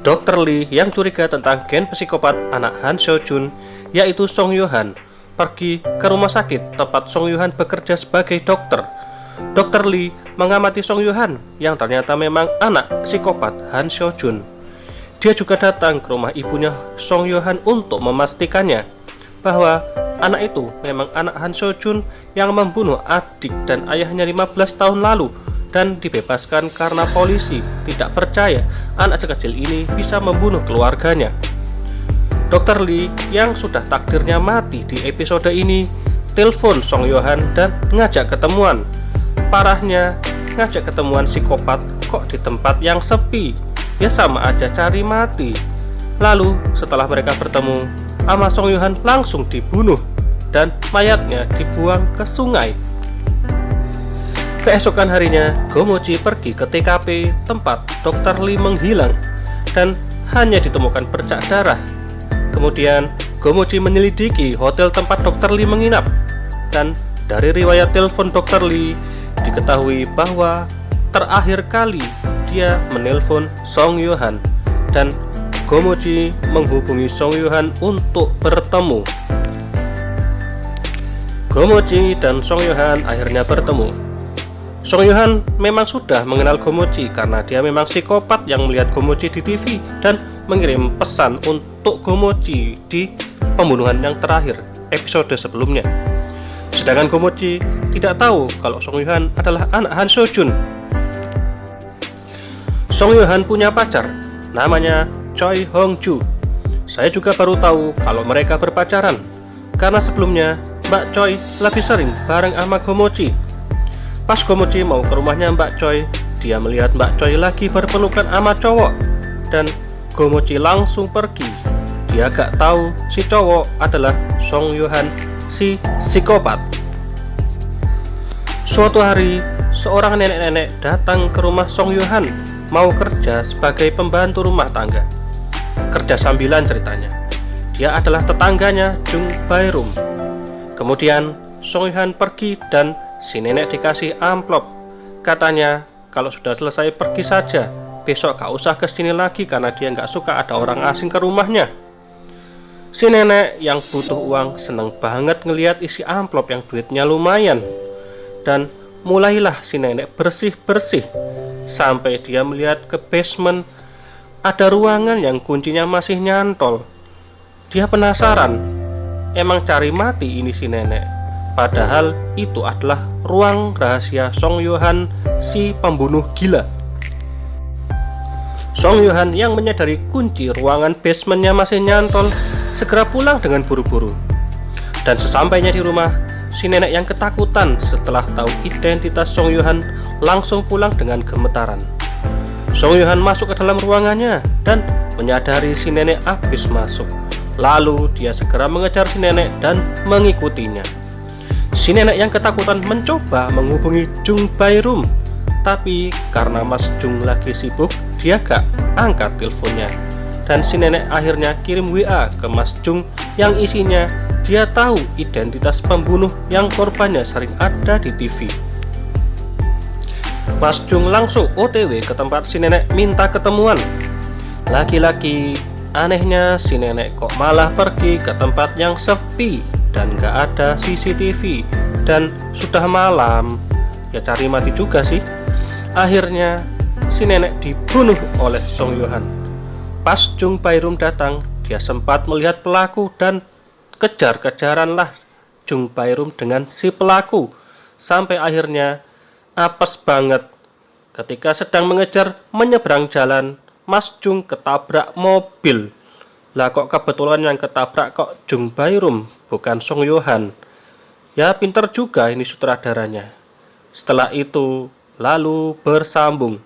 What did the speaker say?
Dr. Lee yang curiga tentang gen psikopat anak Han Seo-jun, yaitu Song Yo-han, pergi ke rumah sakit tempat Song Yo-han bekerja sebagai dokter. Dr. Lee mengamati Song Yo-han yang ternyata memang anak psikopat Han Seo-jun. Dia juga datang ke rumah ibunya Song Yo-han untuk memastikannya bahwa anak itu memang anak Han Seo-jun yang membunuh adik dan ayahnya 15 tahun lalu dan dibebaskan karena polisi tidak percaya anak sekecil ini bisa membunuh keluarganya. Dr. Lee yang sudah takdirnya mati di episode ini telepon Song Yo-han dan ngajak ketemuan. Parahnya, ngajak ketemuan psikopat kok di tempat yang sepi, ya sama aja cari mati. Lalu setelah mereka bertemu, ama Song Yo-han langsung dibunuh dan mayatnya dibuang ke sungai. Keesokan harinya, Go-mochi pergi ke TKP tempat Dr. Lee menghilang dan hanya ditemukan bercak darah. Kemudian, Go-mochi menyelidiki hotel tempat Dr. Lee menginap dan dari riwayat telepon Dr. Lee diketahui bahwa terakhir kali dia menelpon Song Yo-han dan Go-mochi menghubungi Song Yo-han untuk bertemu. Go-mochi dan Song Yo-han akhirnya bertemu. Song Yo-han memang sudah mengenal Go-mochi karena dia memang psikopat yang melihat Go-mochi di TV dan mengirim pesan untuk Go-mochi di pembunuhan yang terakhir episode sebelumnya. Sedangkan Go-mochi tidak tahu kalau Song Yo-han adalah anak Han Seo-jun. Song Yo-han punya pacar, namanya Choi Hong-ju. Saya juga baru tahu kalau mereka berpacaran karena sebelumnya Mbak Choi lebih sering bareng sama Go-mochi. Pas Go-mochi mau ke rumahnya Mbak Choi, dia melihat Mbak Choi lagi berpelukan sama cowok dan Go-mochi langsung pergi. Dia gak tahu si cowok adalah Song Yo-han, si psikopat. Suatu hari, seorang nenek-nenek datang ke rumah Song Yo-han mau kerja sebagai pembantu rumah tangga. Kerja sambilan ceritanya. Dia adalah tetangganya Jung Bae-rum. Kemudian Song Yo-han pergi dan si nenek dikasih amplop. Katanya kalau sudah selesai pergi saja, besok gak usah kesini lagi karena dia gak suka ada orang asing ke rumahnya. Si nenek yang butuh uang seneng banget ngelihat isi amplop yang duitnya lumayan. Dan mulailah si nenek bersih-bersih sampai dia melihat ke basement ada ruangan yang kuncinya masih nyantol. Dia penasaran, emang cari mati ini si nenek. Padahal itu adalah ruang rahasia Song Yo-han, si pembunuh gila. Song Yo-han yang menyadari kunci ruangan basementnya masih nyantol segera pulang dengan buru-buru. Dan sesampainya di rumah, si nenek yang ketakutan setelah tahu identitas Song Yo-han langsung pulang dengan gemetaran. Song Yo-han masuk ke dalam ruangannya dan menyadari si nenek habis masuk. Lalu dia segera mengejar si nenek dan mengikutinya. Si nenek yang ketakutan mencoba menghubungi Jung Bae-rum, tapi karena Mas Jung lagi sibuk, dia gak angkat teleponnya. Dan si nenek akhirnya kirim WA ke Mas Jung yang isinya dia tahu identitas pembunuh yang korbannya sering ada di TV. Mas Jung langsung OTW ke tempat si nenek minta ketemuan. Lagi-lagi anehnya si nenek kok malah pergi ke tempat yang sepi dan gak ada CCTV dan sudah malam. Ya cari mati juga sih. Akhirnya si nenek dibunuh oleh Song Yo-han. Pas Jung Bae-rum datang, dia sempat melihat pelaku dan kejar-kejaranlah Jung Bae-rum dengan si pelaku. Sampai akhirnya apes banget. Ketika sedang mengejar menyeberang jalan, Mas Jung ketabrak mobil. Lah kok kebetulan yang ketabrak kok Jung Bae-rum, bukan Song Yo-han. Ya pinter juga ini sutradaranya. Setelah itu lalu bersambung.